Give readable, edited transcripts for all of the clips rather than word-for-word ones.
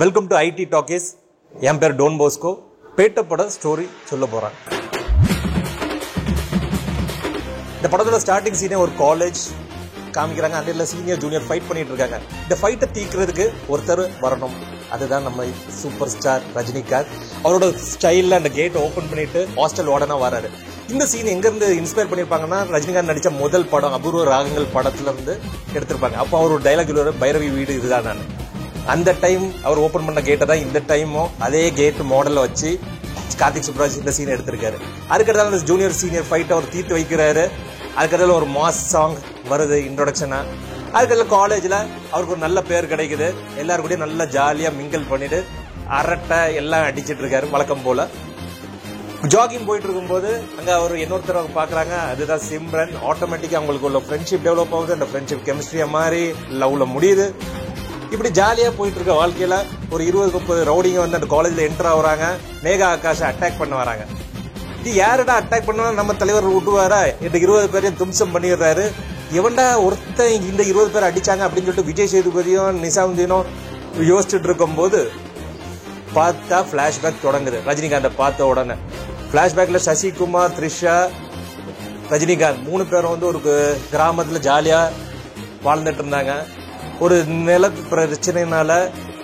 Welcome to IT talkies. என் பேர் Don Bosco. பேட்ட பட ஸ்டோரி சொல்ல போகிறேன். இந்த படத்தோட ஸ்டார்டிங் சீனே ஒரு காலேஜ் காமிக்கிறாங்க. அந்த சீனியர் ஜூனியர் ஃபைட் பண்ணிட்டு இருக்காங்க. இந்த ஃபைட்டை தீக்கிறதுக்கு ஒருத்தர் வரணும். அதுதான் நம்ம சூப்பர் ஸ்டார் ரஜினிகாந்த். அவரோட ஸ்டைலில் அந்த கேட்டை ஓப்பன் பண்ணிட்டு ஹாஸ்டல் வார்டனா வராரு. இந்த சீன் எங்கேருந்து இன்ஸ்பயர் பண்ணியிருப்பாங்கன்னா, ரஜினிகாந்த் நடித்த முதல் படம் அபூர்வ ராகங்கள் படத்துல இருந்து எடுத்திருப்பாங்க. அப்போ அவர் ஒரு டைலாக் சொல்லுவார், பைரவி வீடு இதுதான். நான் அந்த டைம் அவர் ஓப்பன் பண்ண கேட்டை தான் இந்த டைமும் அதே கேட் மாடலில் வச்சு கார்த்திக் சுப்ராஜ் இந்த சீன் எடுத்திருக்காரு. அதுக்கடுத்தால அந்த ஜூனியர் சீனியர் ஃபைட் அவர் தீர்த்து வைக்கிறாரு. அதுக்கடுத்தால ஒரு மாஸ் சாங் வருது இன்ட்ரோடக்ஷனா. அதுக்கடுத்தால காலேஜில் அவருக்கு ஒரு நல்ல பேர் கிடைக்குது. எல்லாரும் கூடயும் நல்லா ஜாலியாக மிங்கிள் பண்ணிட்டு அரட்டை எல்லாம் அடிச்சிட்டு இருக்காரு வழக்கம் போல. ஜாகிங் போயிட்டு இருக்கும்போது அங்கே அவர் இன்னொருத்தர் பார்க்குறாங்க. அதுதான் சிம்ரன். ஆட்டோமேட்டிக்காக அவங்களுக்கு உள்ள ஃப்ரெண்ட்ஷிப் டெவலப் ஆகுது. அந்த ஃப்ரெண்ட்ஷிப் கெமிஸ்ட்ரியை மாதிரி லவ்ல முடியுது. இப்படி ஜாலியாக போயிட்டு இருக்க வாழ்க்கையில ஒரு 20-30 ரவுடிங்க வந்து அந்த காலேஜில் என்டர் ஆகுறாங்க. மேகா ஆகாஷை அட்டாக் பண்ண வராங்க. இது யாருடா அட்டாக் பண்ணா நம்ம தலைவர் விட்டுவாரா? இந்த 20 பேரையும் தும்சம் பண்ணிடுறாரு. எவன்டா ஒருத்தன் இந்த 20 பேர் அடிச்சாங்க அப்படின்னு சொல்லிட்டு விஜய் சேதுபதியும் நிசாமுதீனும் யோசிச்சுட்டு இருக்கும் போது பார்த்தா பிளாஷ்பேக் தொடங்குது. ரஜினிகாந்தை பார்த்த உடனே பிளாஷ்பேக்ல சசிகுமார், த்ரிஷா, ரஜினிகாந்த் 3 பேரும் வந்து ஒரு கிராமத்துல ஜாலியா வாழ்ந்துட்டு இருந்தாங்க. ஒரு நில பிரச்சனைனால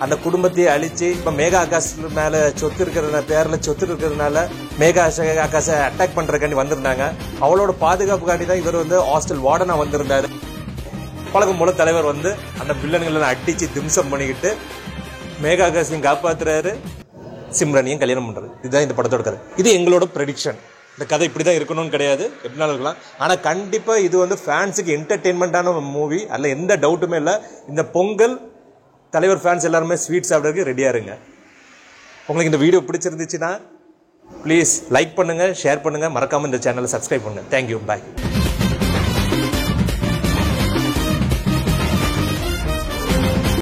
அந்த குடும்பத்தையே அழிச்சு இப்ப மேகா ஆகாஷ் மேல சொத்து இருக்கிற பேர்ல சொத்து இருக்கிறதுனால மேகா ஆகாஷை அட்டாக் பண்றதுக்காண்டி வந்திருந்தாங்க. அவளோட பாதுகாப்புக்காண்டி தான் இவர் வந்து ஹாஸ்டல் வார்டனா வந்திருந்தாரு. பழக்கம் போல தலைவர் வந்து அந்த வில்லன்களை அடிச்சு திம்சம் பண்ணிக்கிட்டு மேகா ஆகாஷையும் காப்பாத்துறாரு, சிம்ரனையும் கல்யாணம் பண்றாரு. இதுதான் இந்த படத்தோட கதை. இது எங்களோட ப்ரெடிக்ஷன். இந்த கதை இப்படிதான் இருக்கணும்னு கிடையாது, எப்படினாலும் இருக்கலாம். ஆனா கண்டிப்பா இது வந்து ஃபேன்ஸுக்கு என்டர்டெயின்மெண்டான மூவி, அதுல எந்த டவுட்டுமே இல்லை. இந்த பொங்கல் தலைவர் ஃபேன்ஸ் எல்லாருமே ஸ்வீட் சாப்பிட்றதுக்கு ரெடியா இருங்க. உங்களுக்கு இந்த வீடியோ பிடிச்சிருந்துச்சுன்னா ப்ளீஸ் லைக் பண்ணுங்க, ஷேர் பண்ணுங்க, மறக்காம இந்த சேனலை சப்ஸ்கிரைப் பண்ணுங்க. தேங்க்யூ, பாய்.